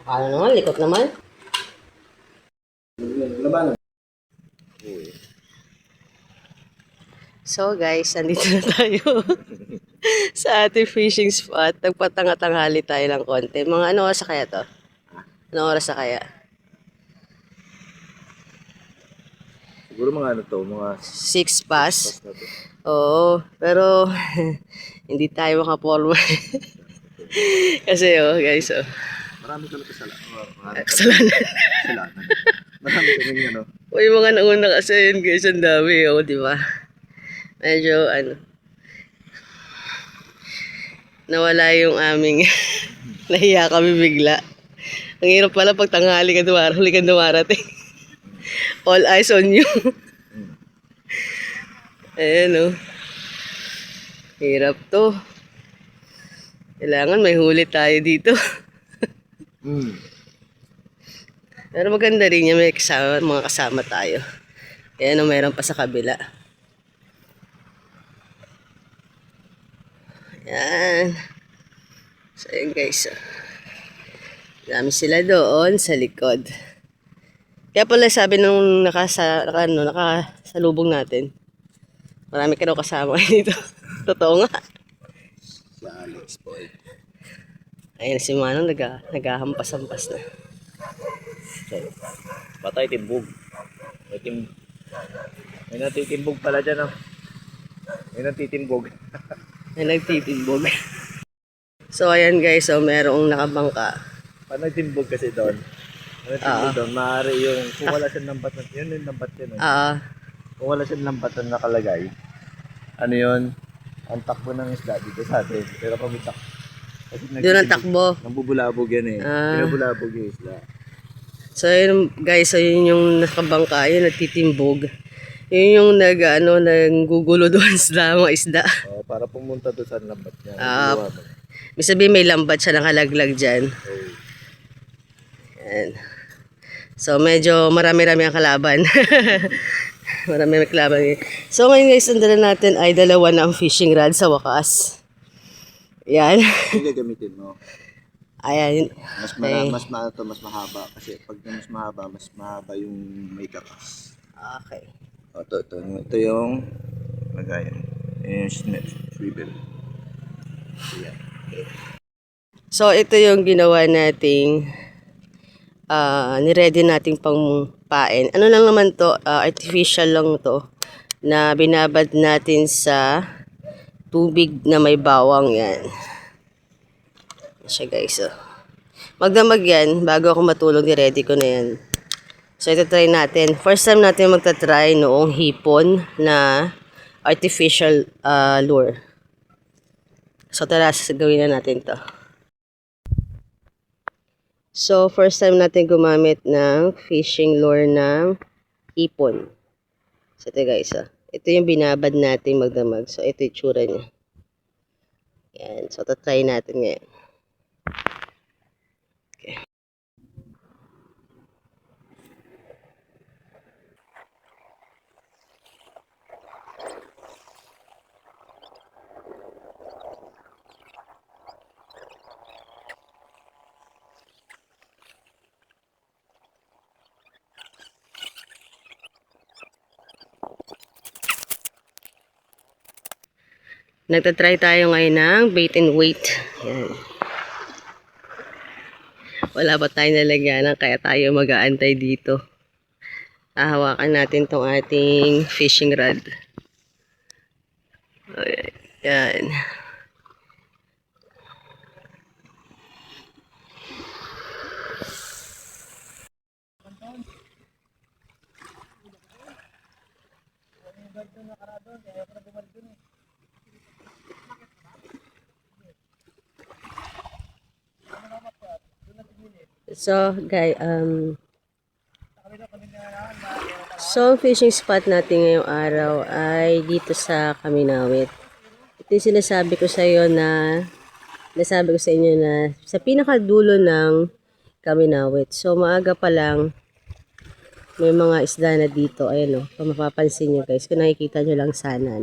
Ano naman, likot naman. Labanan. So guys, andito na tayo sa ating fishing spot. Nagpatanga-tanghali tayo ng konti. Mga ano oras na kaya to? Ano oras na kaya? Siguro mga ano to, mga 6 past? pas na to. Oo, pero hindi tayo makaporma. Kasi guys, Marami kami marami kami kasalanan. kasalanan. Marami kami ano. Uy, mga nauna kasi yun guys, ang dami, di ba? Medyo, nawala yung aming, nahiya kami bigla. Ang hirap pala pag tanghali ka huli ka dumarating. All eyes on you. Ayan hirap to. Kailangan may huli tayo dito. Mm. Pero maganda rin yung may kasama, mga kasama tayo. Ayan meron pa sa kabila. Ayan. So ayan guys. Dami sila doon sa likod. Kaya pala sabi nung nakasalubong natin, marami ka daw kasama dito. Totoo nga. Si Alex boy. Ayan si Manong naghahampas-hampas na. So, patay timbog. May natitimbog pala dyan, oh. May natitimbog. May nagtitimbog. So ayan guys, merong nakabangka. Pag nagtimbog kasi doon, nagtimbog doon, maaari yung, kung wala siyang lambat na, yun yung lambat yun, eh. Kung wala siyang lambat na nakalagay, ano yun, ang takbo ng isda dito sa atin. Pero kung may kasi Doon ang takbo. nambubulabog yan, eh. Pinabulabog yung isda. So yun guys, so yun yung nakabangka, yun nagtitimbog. Yun yung nanggugulo doon sa mga isda. Para pumunta doon sa lambat niya. May sabihin may lambat siya nakalaglag dyan. Yan. So medyo marami-rami ang kalaban. Marami ang kalaban. So ngayon guys, sandala natin ay dalawa na ang fishing rod sa wakas. Yan. Yung gagamitin mo. Ayan. Mas mahaba kasi pag mas mahaba yung may kapas. Okay. Ito yung lagayan. Yung swivel. Ayan. So ito yung ginawa nating niready nating pangpain. Ano lang naman to, artificial lang to na binabad natin sa tubig na may bawang yan. Siya guys. Magdamag yan bago ako matulog, ni-ready ko na yan. So ito try natin. First time natin magta-try noong hipon na artificial lure. So tara, gawin na natin to. So first time natin gumamit ng fishing lure ng hipon. So ito guys, ito yung binabad natin magdamag. So ito yung tsura niya. Yan. So try natin ngayon. Okay. Nagtatry tayo ngayon ng bait and weight. Yan. Wala pa tayo nalagyanan kaya tayo mag-aantay dito. Hahawakan natin tong ating fishing rod. Okay. Yan. So, guys, so fishing spot natin ngayong araw ay dito sa Kaminawit. Ito yung sinasabi ko sa inyo na sa pinakadulo ng Kaminawit. So, maaga pa lang may mga isda na dito. Ayan kung mapapansin nyo guys, kung nakikita nyo lang sana,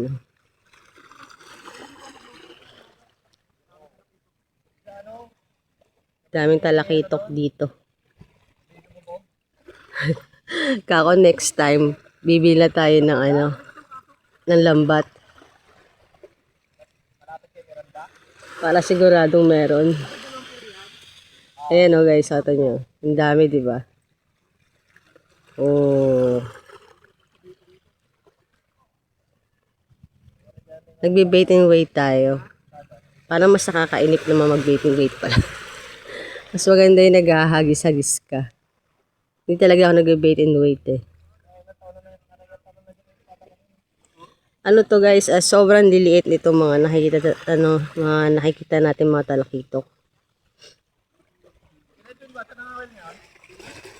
Daming talakitok dito. Kako next time, bibila tayo ng ng lambat. Para siguradong meron. Ayan o guys, ata nyo. Ang dami, di ba? Oh. Nagbe-bait and wait tayo. Para mas nakakainip naman mag-bait and wait pala. Mas maganda yung naghahagis-hagis ka. Hindi talaga ako nag-bait and wait eh. Ano to guys, sobrang liliit nito mga nakikita natin mga talakitok.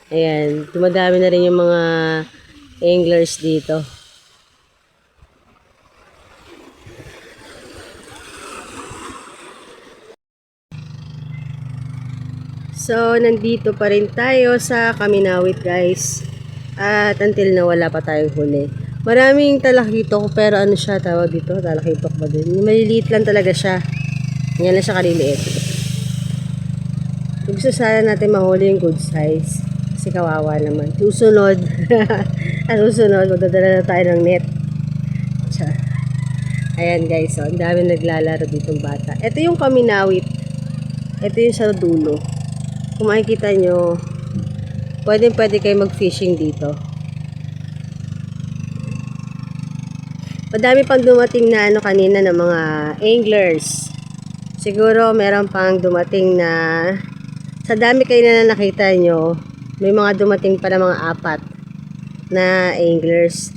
Ayan, dumadami na rin yung mga anglers dito. So, nandito pa rin tayo sa Kaminawit guys. At until na wala pa tayong huli. Maraming talakitok pero ano siya tawag dito? Talakitok ba din? Maliliit lang talaga siya. Ngayon lang siya kaliliit. Gusto sana natin mahuli yung good size. Kasi kawawa naman. Susunod. Susunod, magdadala na tayo ng net. Ayan guys, so, ang dami naglalaro ditong bata. Ito yung Kaminawit. Ito yung sa dulo. Kung makikita nyo, pwede kayo mag-fishing dito. Madami pang dumating na kanina ng mga anglers. Siguro meron pang dumating na sa dami kayo na nakita nyo, may mga dumating pa na mga 4 na anglers.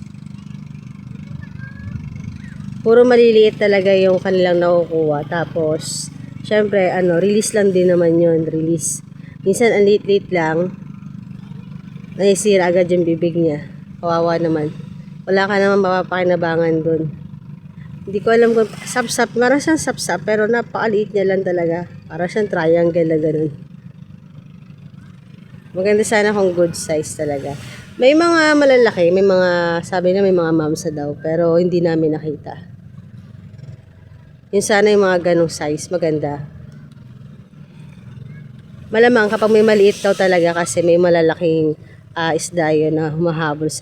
Puro maliliit talaga yung kanilang nakukuha. Tapos, syempre, release lang din naman yun. Release. Minsan, ang liit-liit lang. Nasisira agad yung bibig niya. Kawawa naman. Wala ka naman mapapakinabangan dun. Hindi ko alam kung sap-sap. Parang siyang sap-sap. Pero napakaliit niya lang talaga. Parang siyang triangle na ganun. Maganda sana kung good size talaga. May mga malalaki. May mga, sabi na may mga mamsa daw. Pero hindi namin nakita. Yun sana yung mga ganong size. Maganda. Malamang kapag may maliit daw talaga kasi may malalaking isda yun na humahabol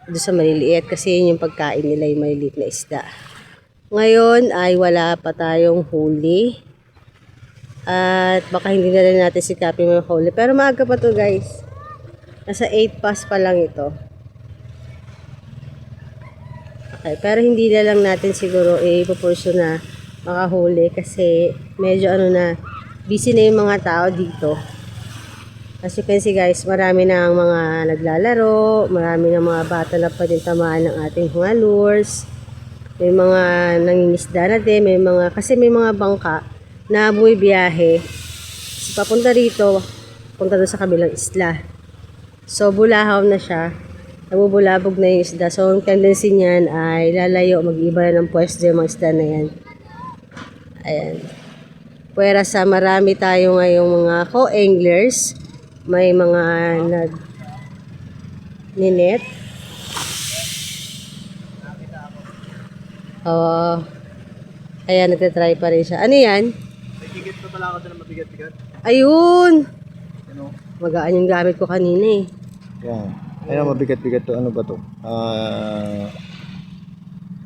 doon sa maliliit kasi yun yung pagkain nila yung maliliit na isda. Ngayon ay wala pa tayong huli at baka hindi na rin natin sikapin mga huli pero maaga pa to guys. Nasa 8 past pa lang ito. Okay, pero hindi na lang natin siguro ipopursyo na makahuli kasi medyo na busy na yung mga tao dito. As you can see guys, marami na ang mga naglalaro, marami na mga bata na pwedeng tamaan ng ating mga lures. May mga nangingisda na din, kasi may mga bangka na bumibiyahe. So, papunta rito, punta doon sa kabilang isla. So, bulahaw na siya. Nabubulabog na yung isda. So, ang tendency niyan ay lalayo, mag-iba na ng pwesto yung mga isda na yan. Ayan. Pwera sa marami tayo ngayong mga co-anglers. May mga nag-ninet. Oo. Ayan, nagtatry pa rin siya. Ano yan? May ticket pa pala ako doon na mabigat-bigat. Ayun! Ano? Magaan yung gamit ko kanina eh. Yan. Ayun, mabigat-bigat to. Ano ba to?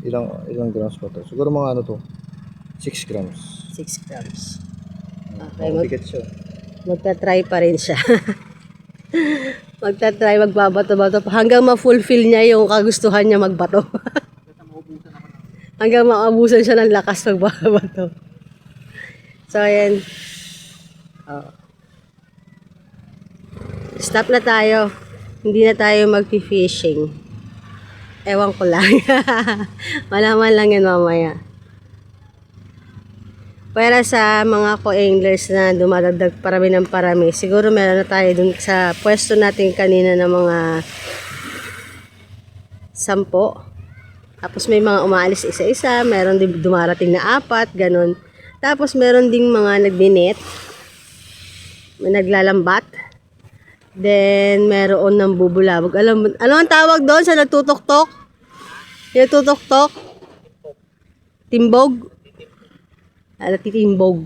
Ilang grams pa to? Siguro mga 6 grams. 6 grams. Okay, Mabigat siya. magta-try pa rin siya. Magta-try, magbabato-bato hanggang ma-fulfill niya yung kagustuhan niya magbato. Hanggang maabusan siya ng lakas magbabato. So, ayan. Oh. Stop na tayo. Hindi na tayo mag-fishing. Ewan ko lang. Malaman lang yan mamaya. Para sa mga co-anglers na dumadagdag parami ng parami, siguro meron na tayo dun sa pwesto natin kanina ng mga 10. Tapos may mga umaalis isa-isa, meron din dumarating na 4, ganun. Tapos meron ding mga nagbinet, may naglalambat. Then meron ng bubulabog. Ano ang tawag doon sa nagtutok-tok? Yung tutok-tok? Timbog? Titimbog.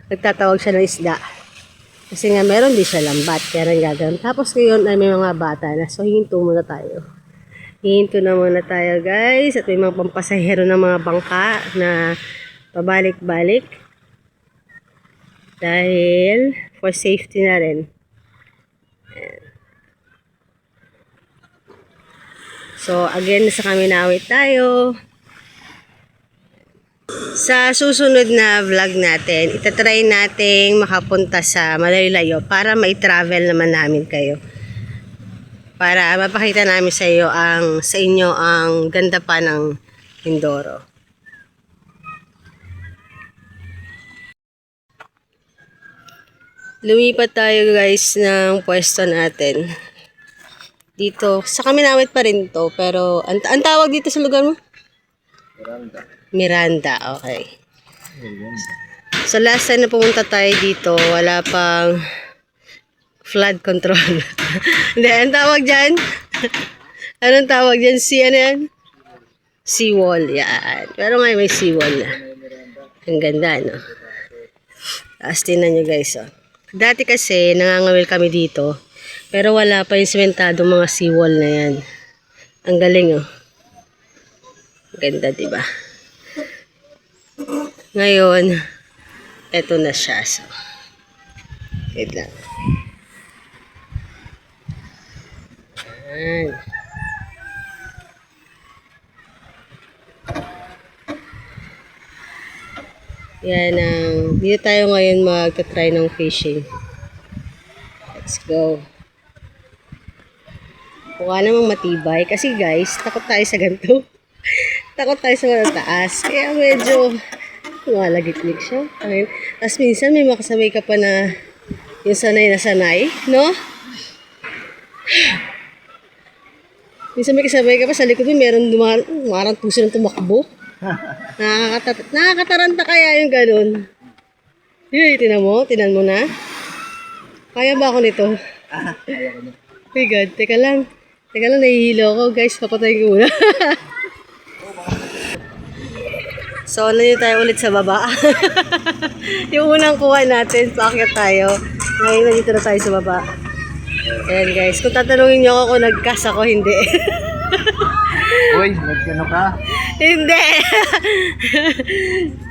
nagtatawag siya ng isda. Kasi nga meron din siya lambat, kaya nang gagawin. Tapos ngayon ay may mga bata na, so hihinto muna tayo. Hihinto na muna tayo guys, at may mga pampasahero ng mga bangka na pabalik-balik. Dahil for safety na rin. So, again, nasa Kaminawi tayo. Sa susunod na vlog natin, itatry nating makapunta sa malayo-layo para mai-travel naman namin kayo. Para mapakita namin sa inyo ang ganda pa ng Mindoro. Lumipat tayo guys ng pwesto natin. Dito, sa Kaminawit pa rin to, pero ang tawag dito sa lugar mo? Miranda. Miranda, okay. Ayan. So last time na pumunta tayo dito, wala pang flood control. Hindi, ang tawag dyan? Anong tawag dyan? Ano yan? Seawall, yan. Pero ngayon may seawall na. Ang ganda, no? Tapos tingnan nyo guys, oh. Dati kasi, nangangawil kami dito. Pero wala pa yung sementado mga seawall na yan. Ang galing, oh. Ganda, diba? Ngayon, eto na siya. So, wait lang. Ayan. Yan ang, dito tayo ngayon magta-try ng fishing. Let's go. Mukha namang matibay. Kasi guys, takot tayo sa ganito. Takot tayo sa mga taas. Kaya medyo malagitlik siya. Tapos minsan may makasabay ka pa na yung sanay na sanay. No? Minsan may kasabay ka pa sa likod mo, meron dumarang puso ng tumakbo. Nakakataranta kaya yung ganun. Tinan mo na. Kaya ba ako nito? Kaya ko na. Oh my God, teka lang, nahihilo ako guys, papatayin ko muna. So, tayo ulit sa baba. Yung unang kuha natin, paakyat tayo. Ngayon, nandito na tayo sa baba. Ayan guys, kung tatanungin niyo ako kung nag-cast ako, hindi. Uy, nagkano ka? Hindi.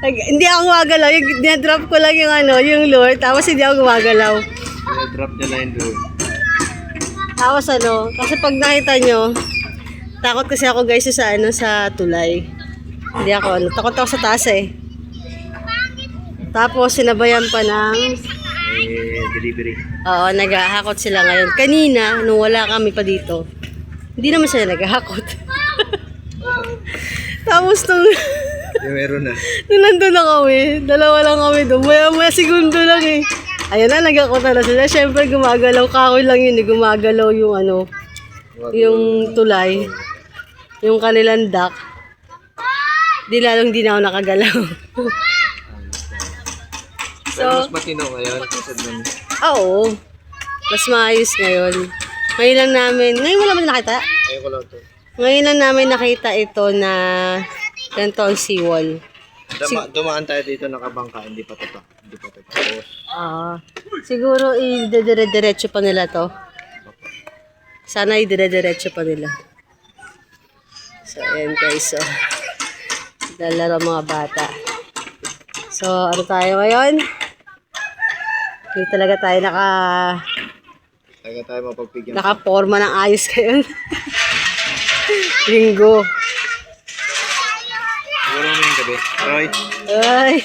Hindi ako gumagalaw. Dinadrop ko lang yung lure, tapos hindi ako gumagalaw. Drop niya na yung doon. Tapos kasi pag nakita nyo, takot kasi ako guys sa tulay. Hindi ako, takot ako sa taas eh. Tapos sinabayan pa ng Delivery. oo, naghahakot sila ngayon. Kanina, nung wala kami pa dito, hindi naman sila naghahakot. Tapos Meron na. nung nandun na kami, dalawa lang kami doon. Maya segundo lang eh. Ayan na, naghakot na sila. Siyempre gumagalaw, kahoy lang yun eh. Gumagalaw yung yung tulay. Yung kanilang duck. Di lalong di na ako nakagalaw. Pero mas matino ngayon kasi dun. Oo. Mas maayos ngayon. Ngayon wala ba nakita? Ayun ko lang to. Ngayon lang namin nakita ito na ganito ang seawall. Dumaan tayo dito nakabangka, hindi pa tapos. Siguro i-dire-diretso pa nila to. Sana i-dire-diretso pa nila. So, ayan guys. So, lalaro mga bata. So, ano tayo ngayon? Hindi talaga tayo Taga tayo mapagpigyan. nakaporma ng ayos ngayon. Linggo. Siguro na yung gabi. Roy, Ay.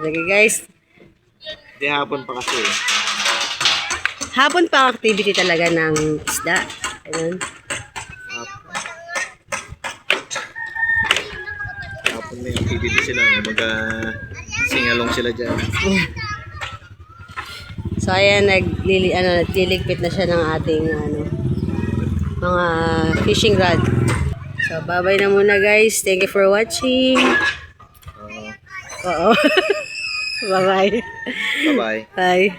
Sige guys. di hapon pa kasi eh. Hapon pa ang activity talaga ng isda. Ayun. Hapon na yung activity sila. Mag-singalong sila dyan. So ayan, nagliligpit na siya ng ating mga fishing rod. So bye-bye na muna guys. Thank you for watching. Oo. Bye-bye. Bye-bye. Bye.